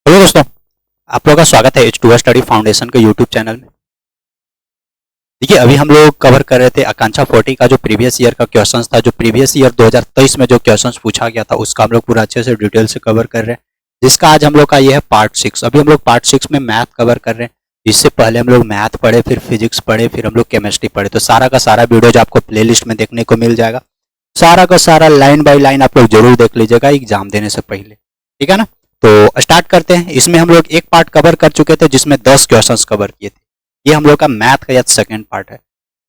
Hello दोस्तों, आप लोगों का स्वागत है H2O स्टडी फाउंडेशन के यूट्यूब चैनल में। देखिए, अभी हम लोग कवर कर रहे थे आकांक्षा 40 का जो प्रीवियस ईयर का क्वेश्चंस था, जो प्रीवियस ईयर 2023 में जो क्वेश्चंस पूछा गया था उसका हम लोग पूरा अच्छे से डिटेल से कवर कर रहे हैं, जिसका आज हम लोग का ये है पार्ट 6। अभी हम लोग पार्ट 6 में मैथ कवर कर रहे हैं। इससे पहले हम लोग मैथ पढ़े, फिर फिजिक्स पढ़े, फिर हम लोग केमिस्ट्री पढ़े। तो सारा का सारा वीडियोज आपको प्ले में देखने को मिल जाएगा। सारा का सारा लाइन बाई लाइन आप लोग जरूर देख लीजिएगा एग्जाम देने से पहले, ठीक है ना। तो स्टार्ट करते हैं। इसमें हम लोग एक पार्ट कवर कर चुके थे जिसमें 10 क्वेश्चंस कवर किए थे। ये हम लोग का मैथ का आज सेकंड पार्ट है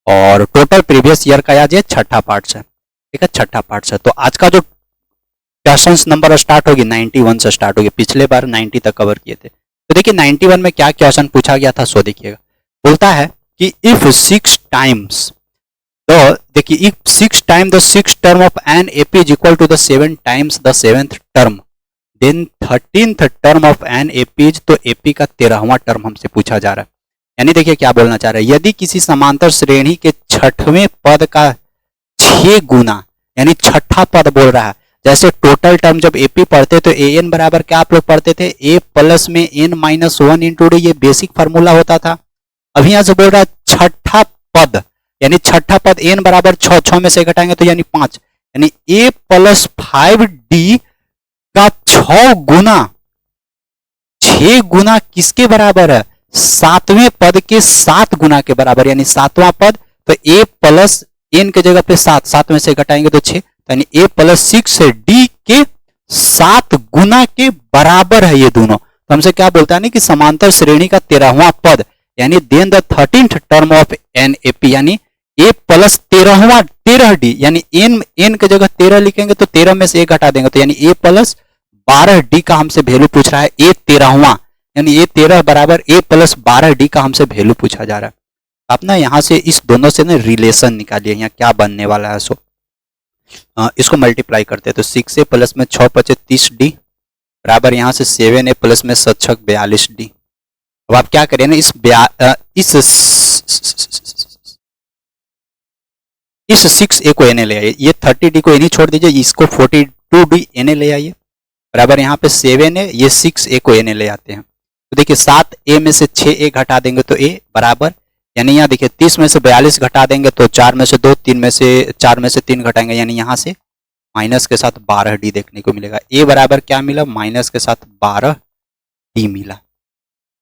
और टोटल प्रीवियस ईयर का आज ये छठा पार्ट है, ठीक है, छठा पार्ट है। तो आज का जो क्वेश्चंस नंबर स्टार्ट होगी 91 से स्टार्ट होगी। पिछले बार 90 तक कवर किए थे। तो देखिए 91 में क्या क्वेश्चन पूछा गया था, सो देखिएगा। बोलता है कि इफ 6 टाइम्स देखिए if 6 time the 6th term of an AP is equal to the 7 times the 7th term, then 13th term of an APs, तो एपी का 13वां टर्म हमसे पूछा जा रहा है। यानी देखिए क्या बोलना चाह रहा है, यदि किसी समांतर श्रेणी के 6वें पद का 6 गुना, यानी छठा पद बोल रहा है। जैसे टोटल टर्म जब एपी पढ़ते तो ए एन बराबर क्या आप लोग पढ़ते थे, ए प्लस में एन माइनस 1 इंटू डी, ये बेसिक फार्मूला होता था। अभी यहां से बोल रहा है छठा पद, यानी छठा पद एन बराबर 6, 6 में से घटाएंगे तो यानी 5, यानी ए प्लस 5d का 6 गुना, 6 गुना किसके बराबर है, 7वें पद के 7 गुना के बराबर, यानी 7वां पद। तो a प्लस एन के जगह पे 7, 7 में से घटाएंगे तो 6, तो यानी a प्लस 6 d के 7 गुना के बराबर है ये दोनों। तो हमसे क्या बोलता है ना कि समांतर श्रेणी का 13वां पद, यानी then the 13th term of an AP, यानी a प्लस 13d, यानी n के जगह 13 लिखेंगे तो 13 में से 1 घटा देंगे तो यानी a प्लस 12d का हमसे वैल्यू पूछ रहा है। a 13वां, यानी a 13 बराबर a प्लस 12d का हमसे वैल्यू पूछा जा रहा है। आप ना यहाँ से इस दोनों से ना रिलेशन निकालिए, यहाँ क्या बनने वाला है। सो इसको मल्टीप्लाई करते हैं तो 6a प्लस में 6 पचे 30d बराबर यहाँ से 7a प्लस में 7 छक 42d। अब आप क्या करें ना, इस 6a को एन ले आइए, ये 30d को एन छोड़ दीजिए, इसको 42d एन ले आइए बराबर यहाँ पे 7a, ये 6a को एन ले आते हैं। तो देखिए 7a में से 6a घटा देंगे तो a बराबर, यानी यहाँ देखिए 30 में से 42 घटा देंगे तो 4 में से 2, 4 में से 3 घटाएंगे, यानी यहाँ से माइनस के साथ 12d देखने को मिलेगा। a बराबर क्या मिला, माइनस के साथ 12d मिला।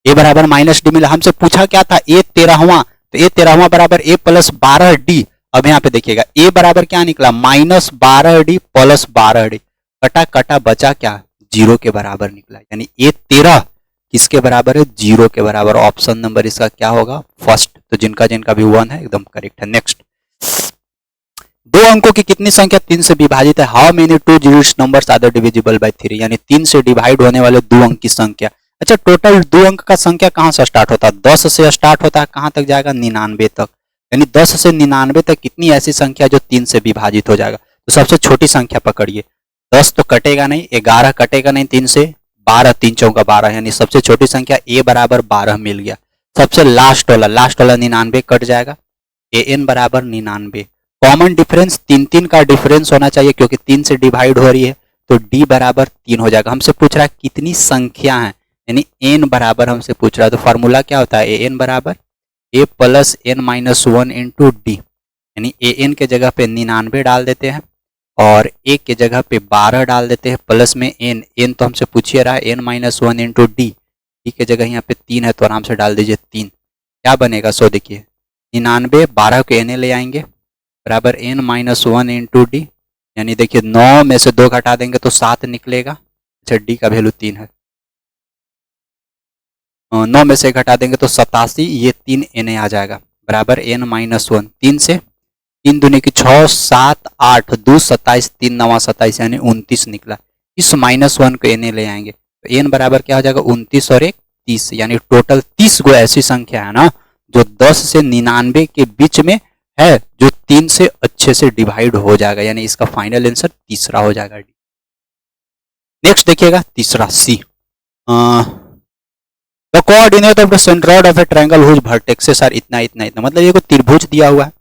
a बराबर माइनस डी मिला। हमसे पूछा क्या था, a 13वां, तो a 13वां बराबर a प्लस 12d। अब यहाँ पे देखिएगा a बराबर क्या निकला, माइनस 12d प्लस 12d, कटा कटा बचा क्या, 0 के बराबर निकला। यानी a 13 किसके बराबर है, 0 के बराबर। ऑप्शन नंबर इसका क्या होगा, फर्स्ट। तो जिनका जिनका भी 1 है एकदम करेक्ट है। नेक्स्ट, 2 अंकों की कितनी संख्या 3 से विभाजित है, how many 2 digit numbers are divisible by 3, यानी 3 से डिवाइड होने वाले 2 अंक की संख्या। अच्छा, टोटल 2 अंक का संख्या कहां से स्टार्ट होता है, 10 से स्टार्ट होता है, कहां तक जाएगा, 99 तक। यानी 10 से 99 तक कितनी ऐसी संख्या जो 3 से विभाजित हो जाएगा। तो सबसे छोटी संख्या पकड़िए, 10 तो कटेगा नहीं, 11 कटेगा नहीं 3 से, 12, 3 चौका 12, यानी सबसे छोटी संख्या a बराबर 12 मिल गया। सबसे लास्ट वाला 99 कट जाएगा, an बराबर 99। कॉमन डिफरेंस 3 का डिफरेंस होना चाहिए क्योंकि 3 से डिवाइड हो रही है, तो d बराबर 3 हो जाएगा। हमसे पूछ रहा है कितनी संख्या है, यानी n बराबर हमसे पूछ रहा है। तो फार्मूला क्या होता है, an बराबर a plus n minus 1 into D, यानी an के जगह पे 99 डाल देते हैं और a के जगह पे 12 डाल देते हैं, प्लस में n तो हमसे पूछिए रहा है n minus 1 into D, D के जगह यहाँ पे 3 है तो आराम से डाल दीजिए 3। क्या बनेगा, सो देखिए 99, 12 के n ले आएंगे बराबर n माइनस 1 इंटू डी, यानी देखिए 9 में से 2 घटा देंगे तो 7 निकलेगा। अच्छा, डी का वैल्यू 3 है, 9 में से घटा देंगे तो 87, ये 3 na आ जाएगा बराबर n माइनस 1। 3 से 3 दूनी की 6, 7, 8, 2 27, 3 9 27, यानी 29 निकला। इस माइनस 1 को na ले आएंगे तो n बराबर क्या हो जाएगा, 29 और 1 30, यानी टोटल 30 गो ऐसी संख्या है ना जो 10 से 99 के बीच में है, जो 3 से अच्छे से डिवाइड हो जाएगा, यानी इसका फाइनल आंसर तीसरा हो जाएगा, डी। नेक्स्ट देखिएगा तीसरा, C, the coordinate of the centroid of a triangle whose vertexes are इतना इतना इतना, मतलब ये कोई त्रिभुज दिया हुआ है,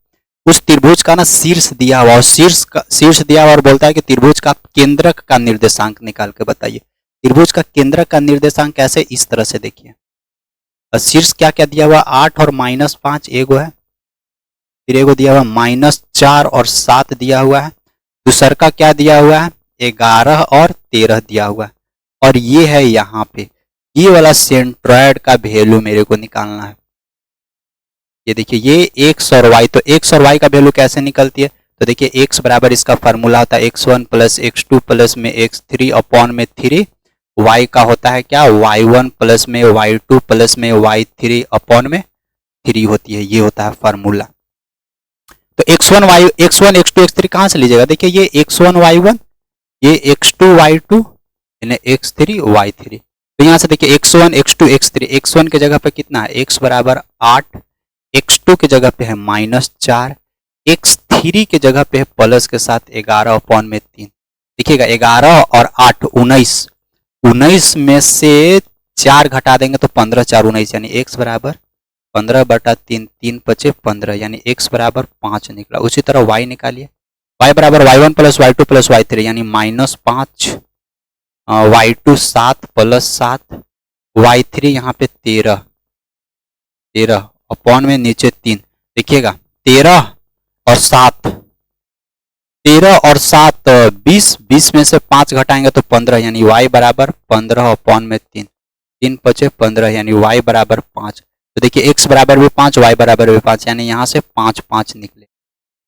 उस त्रिभुज का ना शीर्ष दिया हुआ, और शीर्ष दिया हुआ और बोलता है कि त्रिभुज का केंद्रक का निर्देशांक निकाल के बताइए। त्रिभुज का केंद्र का निर्देशांक कैसे, इस तरह से देखिए। और शीर्ष क्या क्या दिया हुआ, 8 और -5 एगो है, फिर एगो दिया हुआ -4 और 7 दिया हुआ है, दूसर का क्या दिया हुआ है 11 और 13 दिया हुआ है, और ये है यहाँ पे ये वाला सेंट्रॉयड का वैल्यू मेरे को निकालना है। ये देखिए ये x और y, तो x और y का वैल्यू कैसे निकलती है, तो देखिए x बराबर इसका फॉर्मूला होता है x1 प्लस x2 प्लस में x3 अपॉन में 3, y का होता है क्या y1 प्लस में y2 प्लस में y3 अपॉन में 3 होती है, ये होता है फार्मूला। तो x1 x2 x3 कहाँ से लीजिएगा, देखिए ये x1 y1, ये x2 y2 यानी x3 y3, तो यहाँ से देखिए x1 x2 x3, x1 के जगह पे कितना है x बराबर 8, x2 के जगह पे है -4, x3 के जगह पे है प्लस के साथ 11 अपॉन में 3। देखिएगा 11 और 8 19 में से 4 घटा देंगे तो 15 4 19, यानी x बराबर 15/3, 3 बचे 15, यानी x बराबर 5 निकला। उसी तरह y निकालिए, y बराबर y1 plus y2 plus y3 यानी -5, y2 7 प्लस 7, y3 यहाँ पे 13 अपॉन में नीचे 3। देखिएगा 13 और 7 20 में से 5 घटाएंगे तो 15, यानी y बराबर 15 अपॉन में 3 बचे 15, यानी y बराबर 5। तो देखिए x बराबर भी 5, y बराबर भी 5, यानी यहाँ से 5 5 निकले,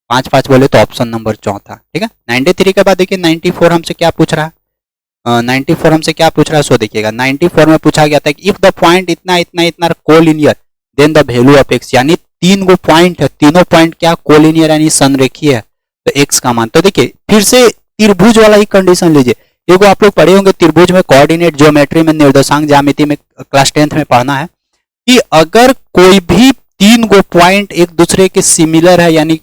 5 5 बोले तो ऑप्शन नंबर चौथा। ठीक है, 93 के बाद देखिए 94 हमसे क्या पूछ रहा है, 94 हमसे क्या पूछ रहा है, सो देखिएगा 94 में पूछा गया था कि इफ द पॉइंट इतना इतना इतना collinear then the value of x, यानी 3 गो पॉइंट है, तीनों पॉइंट क्या कोलिनियर यानी संरेखीय है, तो x का मान। तो देखिए फिर से त्रिभुज वाला ही कंडीशन लीजिए, एगो आप लोग पढ़े होंगे त्रिभुज में कोऑर्डिनेट ज्योमेट्री में निर्देशांक ज्यामिति में क्लास 10th में पढ़ना है कि अगर कोई भी 3 गो पॉइंट एक दूसरे के सिमिलर है यानी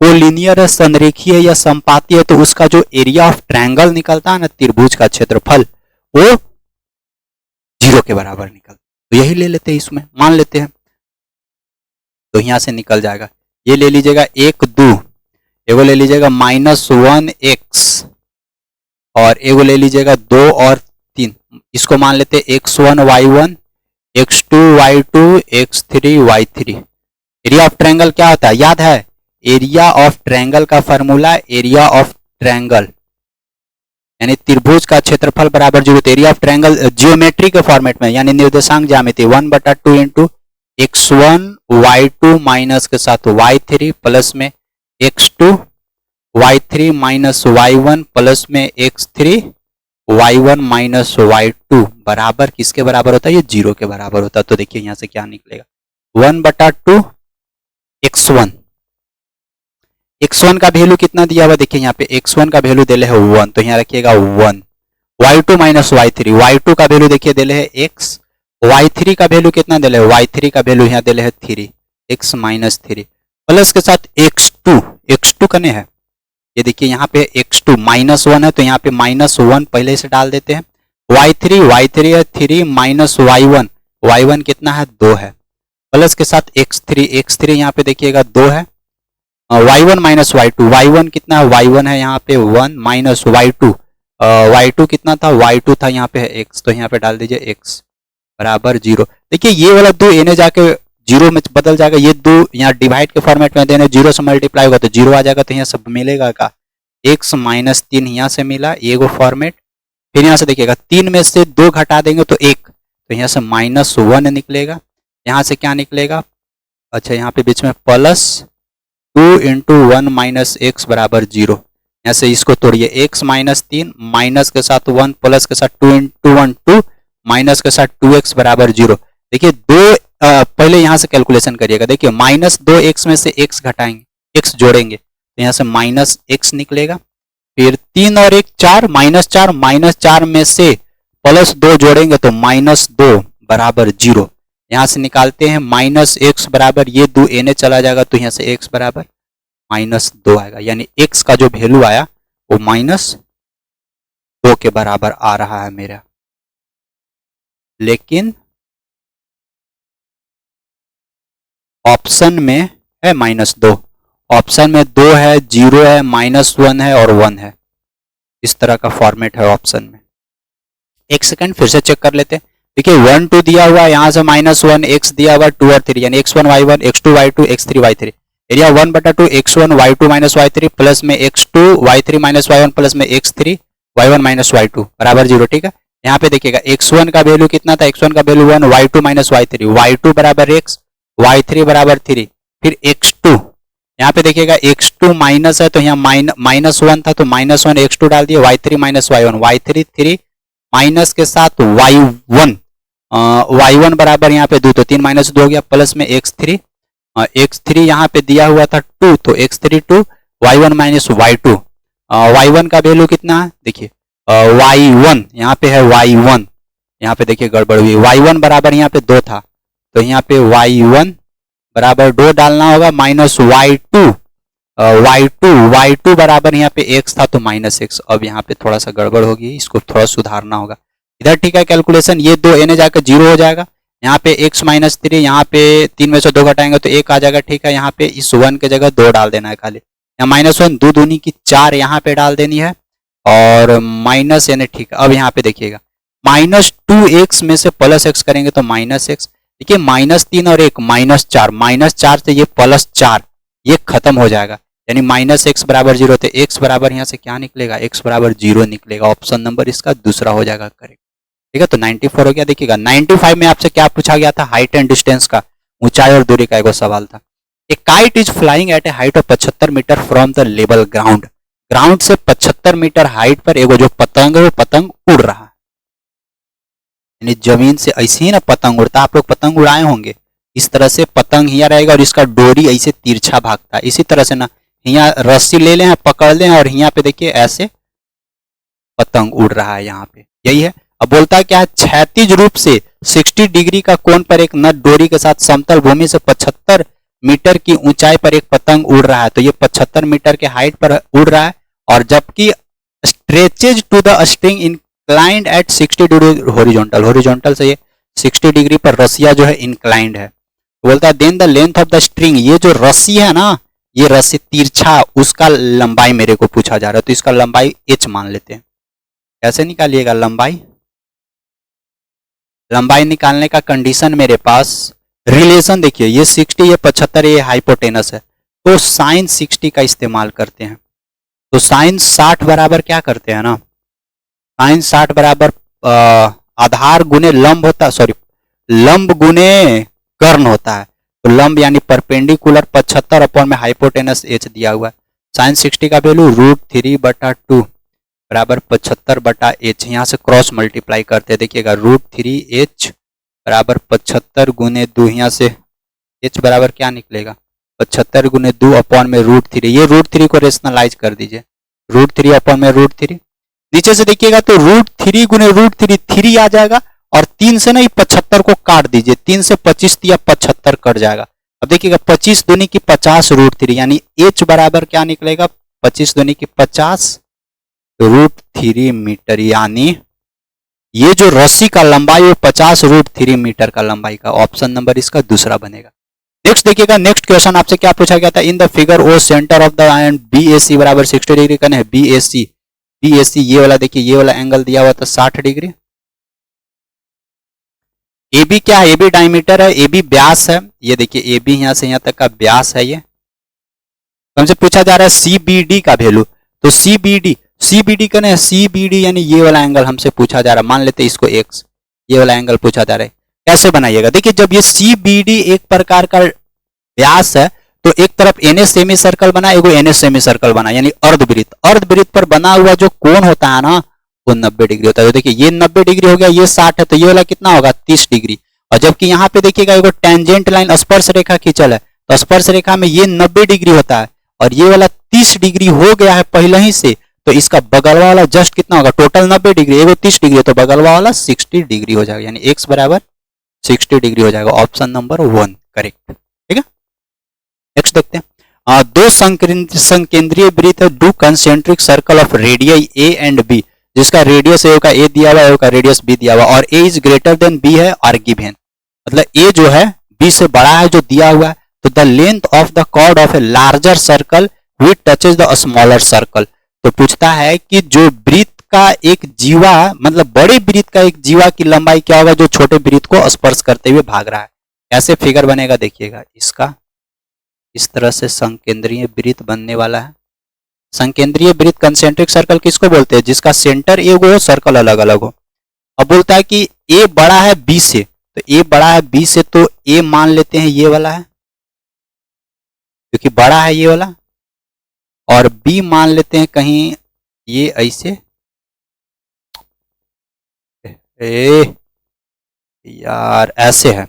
कोलिनियर है, संरेखीय है या संपाती है, तो उसका जो एरिया ऑफ ट्रायंगल निकलता है ना त्रिभुज का क्षेत्रफल, वो 0 के बराबर निकलता है। तो यही ले लेते हैं, इसमें मान लेते हैं, तो यहां से निकल जाएगा, ये ले लीजिएगा 1 2, एगो ले लीजिएगा -1x और एगो ले लीजिएगा 2 और 3, इसको मान लेते हैं x1 y1 x2 y2 x3 y3। Area of triangle क्या होता है याद है, एरिया ऑफ ट्रायंगल का फॉर्मूला एरिया ऑफ ट्रायंगल यानी त्रिभुज का क्षेत्रफल बराबर 0। एरिया ऑफ ट्रायंगल जियोमेट्री के फॉर्मेट में यानी निर्देशांक ज्यामिति 1/2 इंटू x1 y2 माइनस के साथ y3 प्लस में x2 y3 minus y1 plus में x3 y1 माइनस y2 बराबर किसके बराबर होता है, ये 0 के बराबर होता है। तो देखिए यहां से क्या निकलेगा 1/2 x1 का वैल्यू कितना दिया हुआ, देखिए यहाँ पे x1 का वैल्यू दिले है 1, तो यहाँ रखिएगा 1, y2 माइनस y2 का वैल्यू देखिए दिले है x, y3 का वैल्यू कितना दिले है, y3 का वैल्यू यहाँ दिले है 3, x माइनस 3 प्लस के साथ x2 कने है, ये देखिए यहाँ पे x2 -1 है तो यहाँ पे -1 पहले से डाल देते हैं, y3 है 3 माइनस y1 कितना है 2 है, प्लस के साथ x3 यहाँ पे देखिएगा 2 है, y1 माइनस y1 कितना है, y1 है यहाँ पे 1 माइनस y2 कितना था, y2 था यहाँ पे है x, तो यहाँ पे डाल दीजिए x बराबर 0। देखिए ये वाला 2 इन्हें जाके 0 में बदल जाएगा, ये 2 यहाँ डिवाइड के फॉर्मेट में देने 0 से मल्टीप्लाई होगा तो 0 आ जाएगा, तो यहाँ सब मिलेगा का x माइनस 3 यहाँ से मिला ये वो फॉर्मेट, फिर यहाँ से देखिएगा 3 में से 2 घटा देंगे तो 1, तो यहाँ से -1 निकलेगा, यहाँ से क्या निकलेगा, अच्छा यहाँ पे बीच में प्लस 2 इंटू 1 माइनस एक्स बराबर 0, यहाँ से इसको तोड़िए x माइनस 3 माइनस के साथ 1 प्लस के साथ 2 इंटू 1 2 माइनस के साथ 2x बराबर 0। देखिए 2 पहले यहाँ से कैलकुलेशन करिएगा, देखिए -2x में से x घटाएंगे x जोड़ेंगे तो यहाँ से -x निकलेगा, फिर 3 और 1 4 -4 में से +2 जोड़ेंगे तो -2 बराबर 0, यहाँ से निकालते हैं -x बराबर ये 2 इन्हें चला जाएगा तो यहाँ से x बराबर -2 आएगा, यानी x का जो वैल्यू आया वो -2 के बराबर आ रहा है मेरा, लेकिन ऑप्शन में है -2, ऑप्शन में 2 है 0 है -1 है और 1 है, इस तरह का फॉर्मेट है ऑप्शन में। एक सेकंड फिर से चेक कर लेते हैं। देखिए 1 2 दिया हुआ है, यहाँ से -1 x दिया हुआ 2 और 3 यानी x1 y1 x2 y2 x3 y3। Area 1/2 x1 y2 minus y3 plus में x2 y3 minus y1 plus में x3 y1 माइनस y2 बराबर 0। ठीक है, यहाँ पे देखिएगा x1 का वैल्यू कितना था, x1 का value 1, y2 minus y3, y2 बराबर x, y3 बराबर 3, फिर x2 यहाँ पे देखिएगा x2 माइनस है तो यहाँ -1 था तो -1 x2 डाल दिए, y3 minus y1, y3 3 minus के साथ y1 y1 बराबर यहाँ पे 2 तो 3 माइनस 2 हो गया प्लस में x3 x3 यहाँ पे दिया हुआ था 2 तो x3 2 y1 minus y2 y1 का वैल्यू कितना है देखिए y1 यहाँ पे है y1 यहाँ पे देखिए गड़बड़ हुई, y1 बराबर यहाँ पे 2 था तो यहाँ पे y1 बराबर 2 डालना होगा माइनस y2 बराबर यहाँ पे x था तो -x। अब यहाँ पे थोड़ा सा गड़बड़ होगी, इसको थोड़ा सुधारना होगा इधर। ठीक है, कैलकुलेशन ये 2 एन जाकर 0 हो जाएगा, यहाँ पे x माइनस 3, यहाँ पे 3 में से 2 घटाएंगे तो 1 आ जाएगा। ठीक है, यहाँ पे इस 1 के जगह 2 डाल देना है खाली, यहाँ -1 2 दूनी की 4 यहाँ पे डाल देनी है और माइनस यानी ठीक है। अब यहाँ पे देखिएगा -2x में से +x करेंगे तो -x, देखिए -3 और 1 -4 से ये +4 ये खत्म हो जाएगा यानी -x बराबर 0 तो x बराबर यहाँ से क्या निकलेगा, x बराबर 0 निकलेगा। ऑप्शन नंबर इसका दूसरा हो जाएगा करेक्ट। ठीक है, तो 94 हो गया। देखिएगा 95 में आपसे क्या पूछा गया था, हाइट एंड डिस्टेंस का, ऊंचाई और दूरी का एक सवाल था। A kite is flying at a height of 75 metre from the level ground, ground से 75 मीटर हाइट पर एगो जो पतंग है वो पतंग उड़ रहा है, यानी जमीन से ऐसे ही ना पतंग उड़ता, आप लोग पतंग उड़ाए होंगे, इस तरह से पतंग हिया रहेगा और इसका डोरी ऐसे तिरछा भागता है, इसी तरह से ना हिया रस्सी ले लें पकड़ लें और हिया पे देखिए ऐसे पतंग उड़ रहा है यहाँ पे, यही है। अब बोलता है क्या है, क्षैतिज रूप से 60 डिग्री का कोण पर एक नट डोरी के साथ समतल भूमि से 75 मीटर की ऊंचाई पर एक पतंग उड़ रहा है, तो ये 75 मीटर के हाइट पर उड़ रहा है और जबकि stretches to the string inclined at 60 degree horizontal, horizontal से ये 60 डिग्री पर रस्सिया जो है इंक्लाइंड है। बोलता है then the length of the string, ये जो रस्सी है ना, ये रस्सी तिरछा, उसका लंबाई मेरे को पूछा जा रहा है तो इसका लंबाई h मान लेते हैं। कैसे निकालिएगा लंबाई, लंबाई निकालने का कंडीशन मेरे पास रिलेशन देखिए, ये 60 ये 75 ये हाइपोटेनस है तो साइन 60 का इस्तेमाल करते हैं, तो साइन 60 बराबर क्या करते हैं ना, साइन 60 बराबर आधार गुने लंब होता है, सॉरी लंब गुने कर्ण होता है, तो लंब यानी परपेंडिकुलर 75 अपॉन में हाइपोटेनस h दिया हुआ है। साइन 60 का वैल्यू √3/2 बराबर 75/h, यहाँ से क्रॉस मल्टीप्लाई करते हैं, देखिएगा √3h बराबर 75 गुने 2, यहाँ से h बराबर क्या निकलेगा 75 गुने 2 अपॉन में √3, ये √3 को रेशनलाइज कर दीजिए, √3 अपॉन में √3, नीचे से देखिएगा तो √3 गुने √3 3 आ जाएगा और 3 से नहीं 75 को काट दीजिए, 3 से 25 दिया 75 कट जाएगा। अब देखिएगा 25 दूनी की 50 √3 यानी h बराबर क्या निकलेगा 25 दूनी की 50 √3 मीटर, यानी ये जो रस्सी का लंबाई है 50 √3 मीटर का लंबाई का, ऑप्शन नंबर इसका दूसरा बनेगा। नेक्स्ट देखिएगा, नेक्स्ट क्वेश्चन आपसे क्या पूछा गया था, in the figure O centre of the and BAC बराबर 60 डिग्री करना है, BAC ये वाला देखिए, ये वाला एंगल दिया हुआ था 60 डिग्री। AB क्या है, AB डायमीटर है, AB व्यास है, ये देखिए AB यहां से यहां तक का व्यास है, ये हमसे पूछा जा रहा है CBD का वैल्यू, तो CBD का ना, CBD यानी ये वाला एंगल हमसे पूछा जा रहा है, मान लेते हैं इसको x, ये वाला एंगल पूछा जा रहा है, कैसे बनाइएगा, देखिए जब ये CBD एक प्रकार का व्यास है तो एक तरफ NS सेमी सर्कल बना, एगो NS सेमी सर्कल बना, यानी अर्धवृत्त, अर्धवृत्त पर बना हुआ जो कोण होता है ना वो 90 डिग्री होता है। तो देखिए ये 90 डिग्री हो गया, ये 60 है तो ये वाला कितना होगा 30 डिग्री, और जबकि यहाँ पे देखिएगा एगो टेंजेंट लाइन स्पर्श रेखा खींचल है तो स्पर्श रेखा में ये 90 डिग्री होता है और ये वाला 30 डिग्री हो गया है पहले ही से, तो इसका बगलवा वाला जस्ट कितना होगा, टोटल 90 डिग्री, एगो 30 डिग्री तो बगलवा वाला 60 डिग्री हो जाएगा, यानी x बराबर 60 डिग्री हो जाएगा, ऑप्शन नंबर 1 करेक्ट। ठीक है, नेक्स्ट देखते हैं, दो संकेंद्रीय वृत्त है, do concentric circle of radius A and B, जिसका रेडियस A का A दिया हुआ है, का रेडियस B दिया हुआ, और A is greater than B है और गिवन, मतलब A जो है B से बड़ा है जो दिया हुआ है, तो the length of the chord of a larger circle which touches the smaller circle, तो पूछता है कि जो वृत्त का एक जीवा, मतलब बड़े वृत्त का एक जीवा की लंबाई क्या होगा जो छोटे वृत्त को स्पर्श करते हुए भाग रहा है। कैसे फिगर बनेगा देखिएगा, इसका इस तरह से संकेंद्रीय वृत्त बनने वाला है। संकेंद्रीय वृत्त कंसेंट्रिक सर्कल किसको बोलते हैं, जिसका सेंटर एक हो, सर्कल अलग अलग हो। अब बोलता है कि ए बड़ा है बी से, तो ए बड़ा है बी से, तो ए मान लेते हैं ये वाला है क्योंकि बड़ा है ये वाला, और बी मान लेते हैं कहीं ये ऐसे, यार ऐसे है,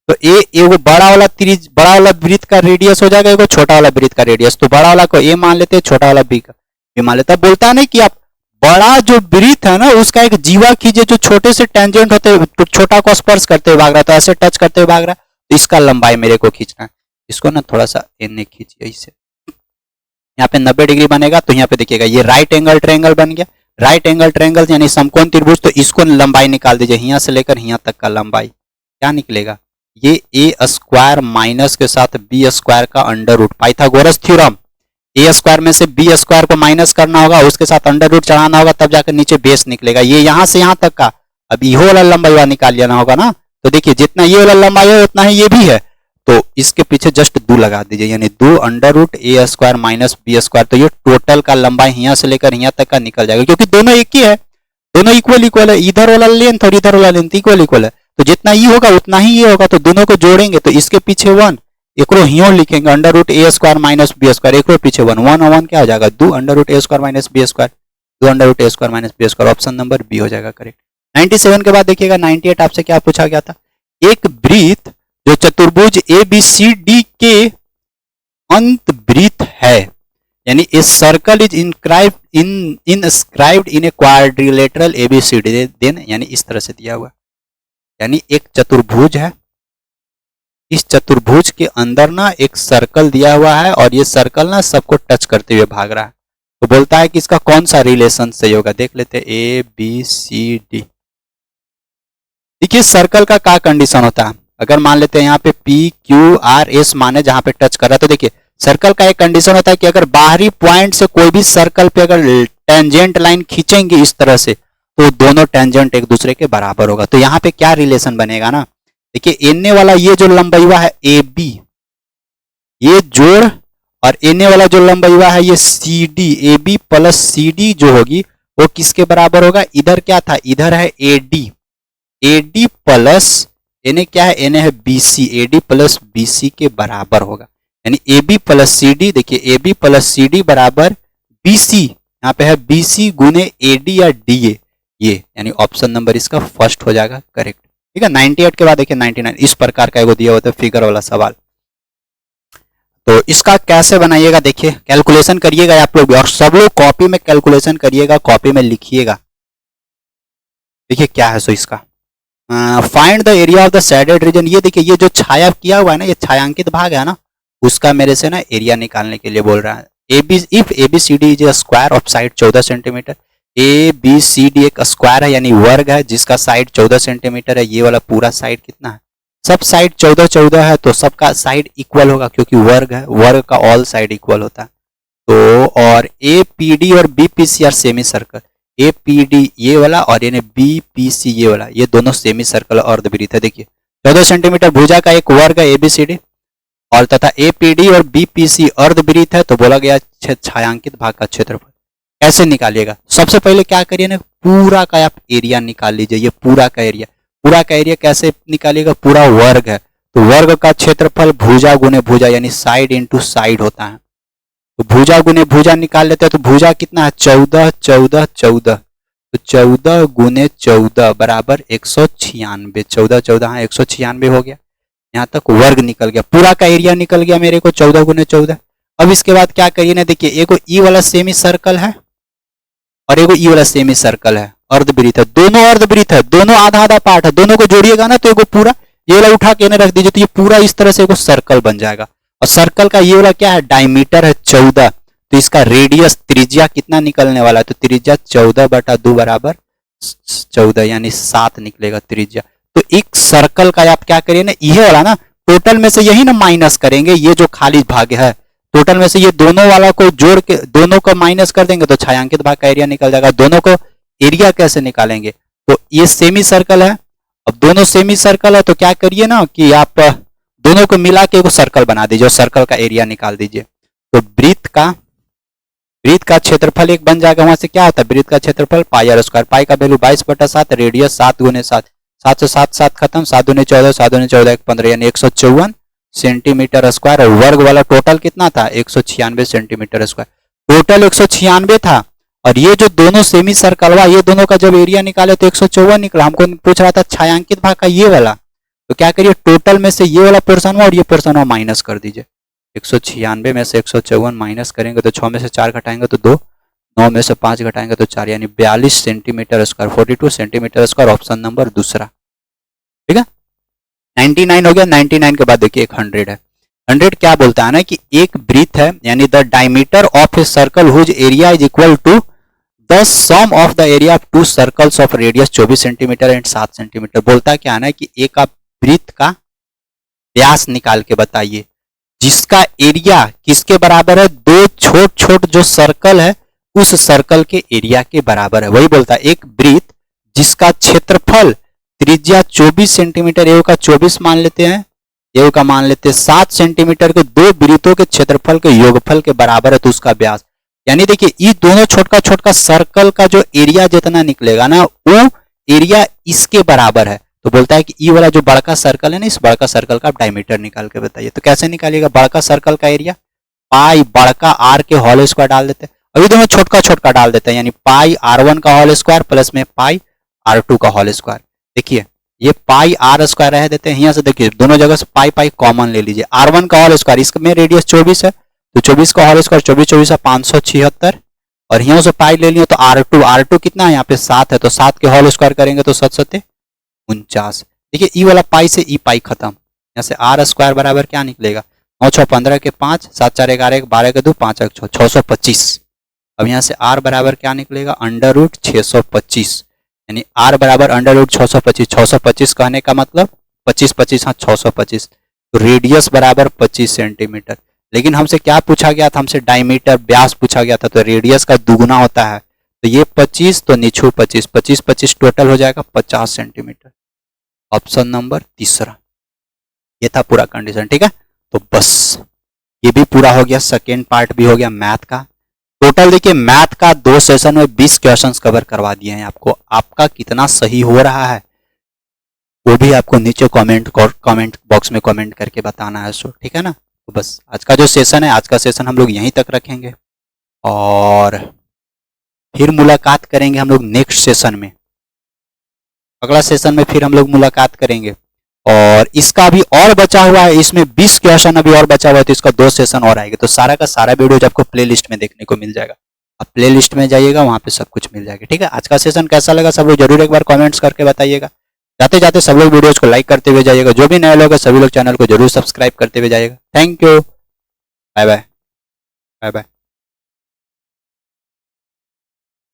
तो ए वो बड़ा वाला वृत्त का रेडियस हो जाएगा, एगो छोटा वाला वृत्त का रेडियस। तो बड़ा वाला को ए मान लेते हैं, छोटा वाला बी का बी मान लेते हैं। बोलता है ना कि आप बड़ा जो वृत्त है ना उसका एक जीवा कीजिए जो छोटे से टेंजेंट होते हुए छोटा को स्पर्श करते हुए भाग रहा है, तो ऐसे टच करते हुए भाग रहा है, तो इसका लंबाई मेरे को खींचना है। इसको ना थोड़ा सा एने खींचिए, इससे यहाँ पे 90 डिग्री बनेगा। तो यहाँ पे देखिएगा ये राइट एंगल ट्रायंगल बन गया। राइट एंगल ट्रायंगल यानी समकोण त्रिभुज, तो इसको लंबाई निकाल दीजिए, यहाँ से लेकर यहाँ तक का लंबाई क्या निकलेगा, ये ए स्क्वायर माइनस के साथ बी स्क्वायर का अंडर रूट, पाइथागोरस थ्योरम। ए स्क्वायर में से बी स्क्वायर को माइनस करना होगा, उसके साथ अंडर रूट चढ़ाना होगा, तब जाकर नीचे बेस निकलेगा। ये यहाँ से यहाँ तक का, अब ये वाला लंबाई निकाल लेना होगा ना। तो देखिए जितना ये वाला लंबाई है उतना ही ये भी है, तो इसके पीछे जस्ट 2 लगा दीजिए, यानी 2 under root A square minus B square. तो ये टोटल का लंबाई यहाँ से लेकर यहाँ तक का निकल जाएगा, क्योंकि दोनों एक ही है, दोनों इक्वल है, इधर वाला लेंथ और इधर वाला लेंथ इक्वल है। तो जितना ये होगा उतना ही ये होगा, तो दोनों को जोड़ेंगे तो इसके पीछे 1, एक हियो लिखेंगे under root A square minus B square, एक पीछे 1 1 1 क्या हो जाएगा 2 under root A square minus B square, 2 under root A square minus B square. Option number B हो जाएगा करेक्ट। 97 के बाद देखिएगा 98 आपसे क्या पूछा गया था, एक वृत्त जो चतुर्भुज ए बी सी डी के अंत वृत्त है, यानी a circle is inscribed in a quadrilateral A B C D, then यानी इस तरह से दिया हुआ, यानी एक चतुर्भुज है, इस चतुर्भुज के अंदर ना एक सर्कल दिया हुआ है और ये सर्कल ना सबको टच करते हुए भाग रहा है। तो बोलता है कि इसका कौन सा रिलेशन सही होगा, देख लेते हैं ए बी सी डी। देखिए सर्कल का क्या कंडीशन होता है, अगर मान लेते हैं यहाँ पे पी क्यू आर एस माने जहां पे टच कर रहा है, तो देखिए सर्कल का एक कंडीशन होता है कि अगर बाहरी पॉइंट से कोई भी सर्कल पे अगर टेंजेंट लाइन खींचेंगे इस तरह से, तो दोनों टेंजेंट एक दूसरे के बराबर होगा। तो यहाँ पे क्या रिलेशन बनेगा ना, देखिए एने वाला ये जो लंबाई है ए बी, ये जोड़, और एने वाला जो लंबाई है ये C D, A B plus C D जो होगी वो किसके बराबर होगा, इधर क्या था, इधर है ए डी प्लस एने क्या है, एने है B C, A D plus B C के बराबर होगा, यानी A B plus C D. देखिए A B plus C D बराबर बी सी, यहाँ पे है बी सी गुने ए डी या डी ए, ये यानी ऑप्शन नंबर इसका फर्स्ट हो जाएगा करेक्ट। ठीक है। 98 के बाद देखिए 99, इस प्रकार का एगो दिया होता है फिगर वाला सवाल, तो इसका कैसे बनाइएगा, देखिए कैलकुलेशन करिएगा आप लोग, और सब लोग कॉपी में कैलकुलेशन करिएगा, कॉपी में लिखिएगा। देखिए क्या है सो इसका, find the area of the shaded region. ये देखिए ये जो छाया किया हुआ है ना, ये छायांकित भाग है ना, उसका मेरे से ना एरिया निकालने के लिए बोल रहा है। If A B C D is a square of side 14 centimetre, A B C D एक स्क्वायर है यानी वर्ग है जिसका साइड 14 सेंटीमीटर है, ये वाला पूरा साइड कितना है, सब साइड 14 14 है, तो सबका साइड इक्वल होगा क्योंकि वर्ग है, वर्ग का ऑल साइड इक्वल होता है। तो और ए पी डी और B P C are semicircle, A P D ये वाला और यानी बी पी सी ये वाला, ये दोनों सेमी सर्कल अर्धवृत्त है। देखिए 14 सेंटीमीटर भुजा का एक वर्ग है ए बी सी डी, और तथा ए पी डी और बी पी सी अर्धवृत्त है, तो बोला गया छायांकित भाग का क्षेत्रफल। कैसे निकालिएगा, सबसे पहले क्या करिए ना, पूरा का आप एरिया निकाल लीजिए, ये पूरा का एरिया कैसे निकालिएगा, पूरा वर्ग है, तो वर्ग का क्षेत्रफल भुजा गुने भुजा यानी साइड इंटू साइड होता है, तो भुजा गुने भुजा निकाल लेते हैं, तो भुजा कितना है 14 14 14, तो 14 गुने 14 बराबर 196, 14 14 हाँ 196 हो गया, यहाँ तक वर्ग निकल गया, पूरा का एरिया निकल गया मेरे को 14 गुने 14। अब इसके बाद क्या करिए ना, देखिए एगो ई वाला सेमी सर्कल है और एगो ई वाला सेमी सर्कल है, अर्धवृत्त है, दोनों अर्धवृत्त है, दोनों आधा आधा पार्ट है, दोनों को जोड़िएगा ना तो एगो पूरा ये वाला उठा के रख दीजिए, तो ये पूरा इस तरह से एगो सर्कल बन जाएगा। और सर्कल का ये वाला क्या है, डायमीटर है 14, तो इसका रेडियस त्रिज्या कितना निकलने वाला है, तो त्रिज्या 14/2 बराबर 14 यानी 7 निकलेगा त्रिज्या। तो एक सर्कल का आप क्या करिए ना, ये वाला ना टोटल में से यही ना माइनस करेंगे, ये जो खाली भाग है टोटल में से ये दोनों वाला को जोड़ के दोनों को माइनस कर देंगे तो छायांकित भाग का एरिया निकल जाएगा, दोनों को एरिया कैसे निकालेंगे? तो ये सेमी सर्कल है, अब दोनों सेमी सर्कल है तो क्या करिए ना कि आप दोनों को मिला के एक सर्कल बना दीजिए और सर्कल का एरिया निकाल दीजिए। तो वृत्त का क्षेत्रफल एक बन जाएगा, वहां से क्या होता है वृत्त का क्षेत्रफल पाई आर स्क्वायर, पाई का वैल्यू 22/7, रेडियस 7 गुने 7, 7 से 7 7 खत्म, 7 दूनी 14, 7 दूनी 14 15 यानी 154 सेंटीमीटर स्क्वायर। और वर्ग वाला टोटल कितना था 196 सेंटीमीटर स्क्वायर, टोटल 196 था। और ये जो दोनों सेमी सर्कल हुआ ये दोनों का जब एरिया निकाले तो 154 निकला। हमको पूछ रहा था छायांकित भाग का ये वाला, तो क्या करिए टोटल में से ये वाला पोर्शन हुआ और ये पोर्शन हुआ माइनस कर दीजिए। 196 में से 154 माइनस करेंगे तो 6 में से 4 घटाएंगे तो 2, 9 में से 5 घटाएंगे तो 4 यानी 42 centimetre square, 42 centimetre square, option number दूसरा। ठीक है, 99 हो गया। 99 के बाद देखिए एक 100 है। 100 क्या बोलता है ना कि एक वृत्त है यानी the diameter of a circle whose area is equal to the sum of the area of two circles of radius 24 centimetre and 7 centimetre. बोलता क्या है ना कि एक आप वृत्त का व्यास निकाल के बताइए जिसका एरिया किसके बराबर है, दो छोट छोट जो सर्कल है उस सर्कल के एरिया के बराबर है। वही बोलता है एक वृत्त जिसका क्षेत्रफल त्रिज्या 24 सेंटीमीटर, एवं का 24 मान लेते हैं, एवं का मान लेते हैं 7 सेंटीमीटर के दो वृत्तों के क्षेत्रफल के योगफल के बराबर है तो उसका व्यास। यानी देखिए ये दोनों छोटका छोटका सर्कल का जो एरिया जितना निकलेगा ना वो एरिया इसके बराबर है। तो बोलता है कि ये वाला जो बड़का सर्कल है ना इस बड़का सर्कल का आप डायमीटर निकाल के बताइए। तो कैसे निकालिएगा बड़का सर्कल का एरिया, पाई बड़का आर के होल स्क्वायर डाल देते हैं, अभी दोनों छोटका छोटका डाल देते हैं यानी पाई r1 का होल स्क्वायर प्लस में पाई r2 का होल स्क्वायर। देखिए ये पाई आर स्क्वायर रह देते हैं, यहाँ से देखिए दोनों जगह से पाई पाई कॉमन ले लीजिए, r1 का होल स्क्वायर इसमें रेडियस 24 है तो 24 का होल स्क्वायर 24 24 है 576 और यहाँ से पाई ले लिया तो r2 कितना है यहाँ पे 7 है तो 7 के होल स्क्वायर करेंगे तो 7 7 49। देखिए ई वाला पाई से ई पाई खत्म, यहाँ से आर स्क्वायर बराबर क्या निकलेगा 9 6 15 के 5, 7 4 11 1 12 के 2 5 1 6 625। अब यहाँ से आर बराबर क्या निकलेगा अंडर रूट 625 यानी आर बराबर अंडर रूट 625। 625 कहने का मतलब 25 25 हाँ 625। तो रेडियस बराबर 25 सेंटीमीटर। लेकिन हमसे क्या पूछा गया था, हमसे डायमीटर व्यास पूछा गया था तो रेडियस का दुगुना होता है तो ये 25 तो नीचू 25 25 25 टोटल हो जाएगा 50 सेंटीमीटर। ऑप्शन नंबर तीसरा ये था पूरा कंडीशन। ठीक है, तो बस ये भी पूरा हो गया, सेकेंड पार्ट भी हो गया मैथ का। टोटल देखिए मैथ का 2 सेशन में 20 क्वेश्चंस कवर करवा दिए हैं आपको। आपका कितना सही हो रहा है वो भी आपको नीचे कमेंट बॉक्स में कमेंट करके बताना है। सो ठीक है ना, तो बस आज का जो सेशन है आज का सेशन हम लोग यहीं तक रखेंगे और फिर मुलाकात करेंगे हम लोग नेक्स्ट सेशन में। अगला सेशन में फिर हम लोग मुलाकात करेंगे और इसका भी और बचा हुआ है, इसमें 20 क्वेश्चन अभी और बचा हुआ है तो इसका 2 सेशन और आएगा। तो सारा का सारा वीडियो आपको प्ले लिस्ट में देखने को मिल जाएगा, आप प्ले लिस्ट में जाइएगा वहां पे सब कुछ मिल जाएगा। ठीक है, आज का सेशन कैसा लगा सब लोग जरूर एक बार कमेंट्स करके बताइएगा। जाते जाते सब लोग वीडियोज को लाइक करते हुए जाइएगा, जो भी नए लोग हैं सभी लोग चैनल को जरूर सब्सक्राइब करते हुए जाइएगा। Thank you, bye bye bye bye.